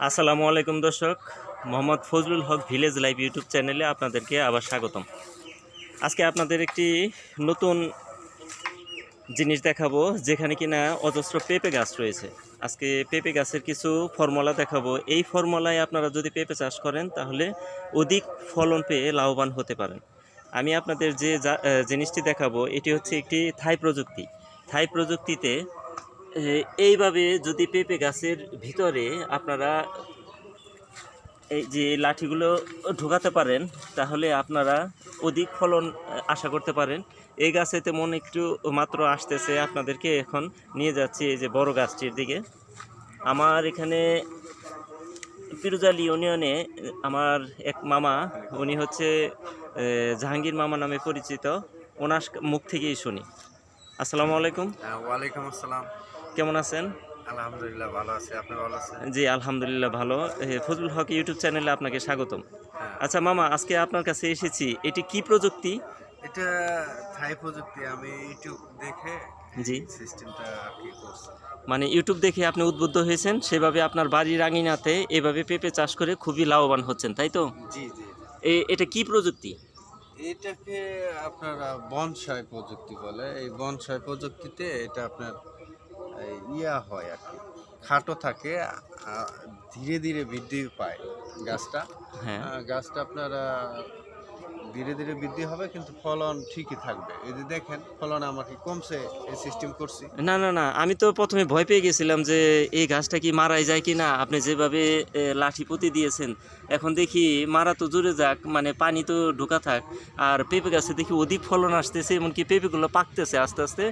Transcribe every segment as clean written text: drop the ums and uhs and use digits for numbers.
আসসালামু আলাইকুম দর্শক, মোহাম্মদ ফজলুল হক ভিলেজ লাইভ ইউটিউব চ্যানেলে আপনাদেরকে আবার স্বাগতম। আজকে আপনাদের একটি নতুন জিনিস দেখাবো, যেখানে কিনা অজস্র পেঁপে গাছ রয়েছে। আজকে পেঁপে গাছের কিছু ফর্মুলা দেখাবো। এই ফর্মুলায় আপনারা যদি পেঁপে চাষ করেন তাহলে অধিক ফলন পেয়ে লাভবান হতে পারেন। আমি আপনাদের যে জিনিসটি দেখাবো এটি হচ্ছে একটি থাই প্রযুক্তি। থাই প্রযুক্তিতে এইভাবে যদি পেঁপে গাছের ভিতরে আপনারা এই যে লাঠিগুলো ঢোকাতে পারেন তাহলে আপনারা অধিক ফলন আশা করতে পারেন। এই গাছে তেমন একটু মাত্র আসতেছে, আপনাদেরকে এখন নিয়ে যাচ্ছি এই যে বড় গাছটির দিকে। আমার এখানে পিরুজালি ইউনিয়নে আমার এক মামা, উনি হচ্ছে জাহাঙ্গীর মামা নামে পরিচিত, ওনার মুখ থেকেই শুনি। আসসালামু আলাইকুম। ওয়ালাইকুম আসসালাম। কেমন আছেন? আলহামদুলিল্লাহ ভালো আছি, আপনি ভালো আছেন? জি আলহামদুলিল্লাহ ভালো। ফজলুল হক ইউটিউব চ্যানেলে আপনাকে স্বাগতম। হ্যাঁ, আচ্ছা মামা, আজকে আপনার কাছে এসেছি, এটি কি প্রযুক্তি? এটা থাই প্রযুক্তি। আমি ইউটিউব দেখে জি, সিস্টেমটা আর কি করছি। মানে ইউটিউব দেখে আপনি উদ্বুদ্ধ হয়েছেন, সেভাবে আপনার বাড়ির আঙিনাতে এভাবে পেঁপে চাষ করে খুবই লাভবান হচ্ছেন, তাই তো? জি জি জি। এটা কি প্রযুক্তি? এটাকে আপনারা বনসাই প্রযুক্তি বলে। এই বনসাই প্রযুক্তিতে এটা আপনার ইয়া হয় আর কি, খাটো থাকে, ধীরে ধীরে বৃদ্ধি পায় গাছটা। হ্যাঁ, গাছটা আপনারা ধীরে ধীরে বৃদ্ধি হবে, কিন্তু ফলন ঠিকই থাকবে। এই যে দেখেন ফলন আমাকে কমছে, এই সিস্টেম করছি। না না না, আমি তো প্রথমে ভয় পেয়ে গেছিলাম যে এই গাছটা কি মারাই যায় কি না। আপনি যেভাবে লাঠি পুঁতি দিয়েছেন, এখন দেখি মারা তো জুড়ে যাক, মানে পানি তো ঢোকা থাক, আর পেঁপে গাছে দেখি অধিক ফলন আসতেছে, এমনকি পেঁপেগুলো পাকতেছে আস্তে আস্তে,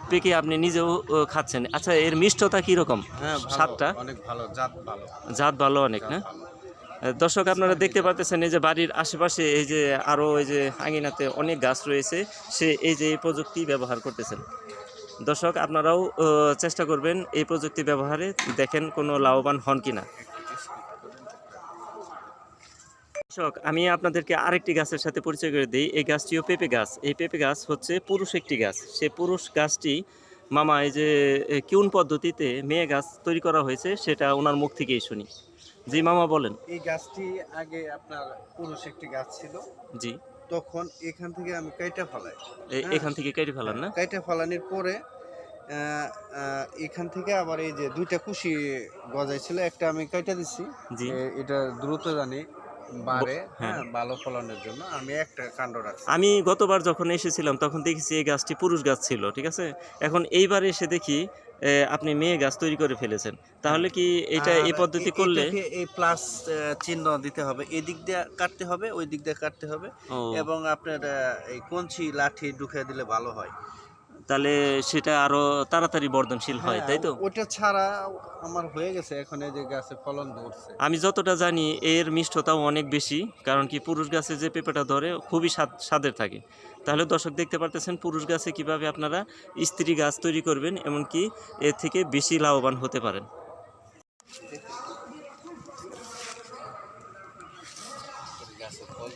পেকে আপনি নিজেও খাচ্ছেন। আচ্ছা, এর মিষ্টতা কীরকম? হ্যাঁ, স্বাদটা? অনেক ভালো, জাত ভালো। জাত ভালো অনেক, না? ভালো। দর্শক, আপনারা দেখতে পাচ্ছেন এই যে বাড়ির আশেপাশে এই যে আরও এই যে আঙিনাতে অনেক গাছ রয়েছে, সে এই যে এই প্রযুক্তি ব্যবহার করতেছেন। দর্শক, আপনারাও চেষ্টা করবেন এই প্রযুক্তি ব্যবহারে, দেখেন কোনো লাভবান হন কিনা। দর্শক, আমি আপনাদেরকে আরেকটি গাছের সাথে পরিচয় করে দিই। এই গাছটিও পেঁপে গাছ। এই পেঁপে গাছ হচ্ছে পুরুষ একটি গাছ। সে পুরুষ গাছটি মামা এই যে কিউন পদ্ধতিতে মেয়ে গাছ তৈরি করা হয়েছে, সেটা ওনার মুখ থেকেই শুনি। জি মামা, বলেন। এই গাছটি আগে আপনার পুরুষ একটি গাছ ছিল, জি, তখন এখান থেকে আমি কাইটা ফেলাই। এখান থেকে কেটে ফেলান না? কাইটা ফেলানোর পরে এখান থেকে আবার এই যে দুইটা কুশি গজাইছিল, একটা আমি কাইটা দিছি। জি, এটা দ্রুত জানি বাড়ে, হ্যাঁ। হ্যাঁ, ভালো ফলনের জন্য আমি একটা কাণ্ড রাখছি। আমি গতবার যখন এসেছিলাম তখন দেখেছি এই গাছটি পুরুষ গাছ ছিল, ঠিক আছে। এখন এইবার এসে দেখি আপনি মেয়ে গাছ তৈরি করে ফেলেছেন। তাহলে কি এটা আর এই পদ্ধতি করলে? এটাকে এই প্লাস চিহ্ন দিতে হবে, এই দিক দিয়ে কাটতে হবে, ওই দিক দিয়ে কাটতে হবে, ও, এবং আপনার এই কঞ্চি লাঠি ঢুকিয়ে দিলে ভালো হয়। তাহলে সেটা আরো তাড়াতাড়ি বর্ধনশীল হয়, হ্যাঁ, তাই তো? ওটা ছাড়া আমার হয়ে গেছে, এখন এই যে গাছে ফলন ধরছে। আমি যতটা জানি এর মিষ্টতাও অনেক বেশি, কারণ কি পুরুষ গাছে যে পেঁপেটা ধরে খুবই স্বাদের থাকে। তাহলে দর্শক, দেখতে পারতেছেন পুরুষ গাছে কিভাবে আপনারা স্ত্রী গাছ তৈরি করবেন, এমনকি এর থেকে বেশি লাভবান হতে পারেন। গাছের ফল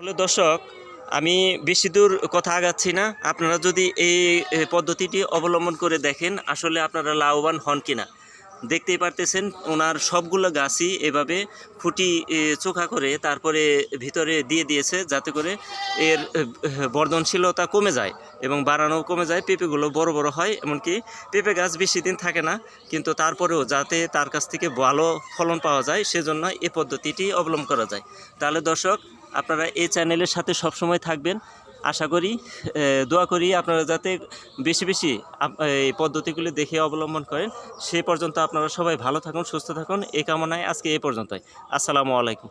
তাহলে দর্শক, আমি বেশি দূর কথা আগাচ্ছি না। আপনারা যদি এই পদ্ধতিটি অবলম্বন করে দেখেন, আসলে আপনারা লাভবান হন কিনা। দেখতেই পারতেছেন ওনার সবগুলো গাছই এভাবে খুঁটি চোখা করে তারপরে ভিতরে দিয়ে দিয়েছে, যাতে করে এর বর্ধনশীলতা কমে যায় এবং বাড়ানো কমে যায়, পেঁপেগুলো বড় বড় হয়। এমনকি পেঁপে গাছ বেশি দিন থাকে না, কিন্তু তারপরেও যাতে তার কাছ থেকে ভালো ফলন পাওয়া যায়, সেজন্য এই পদ্ধতিটি অবলম্বন করা যায়। তাহলে দর্শক, আপনারা এই চ্যানেলের সাথে সবসময় থাকবেন। আশা করি, দোয়া করি আপনারা যাতে বেশি বেশি এই পদ্ধতিগুলি দেখে অবলম্বন করেন। সে পর্যন্ত আপনারা সবাই ভালো থাকুন, সুস্থ থাকুন, এই কামনায় আজকে এই পর্যন্তই। আসসালামু আলাইকুম।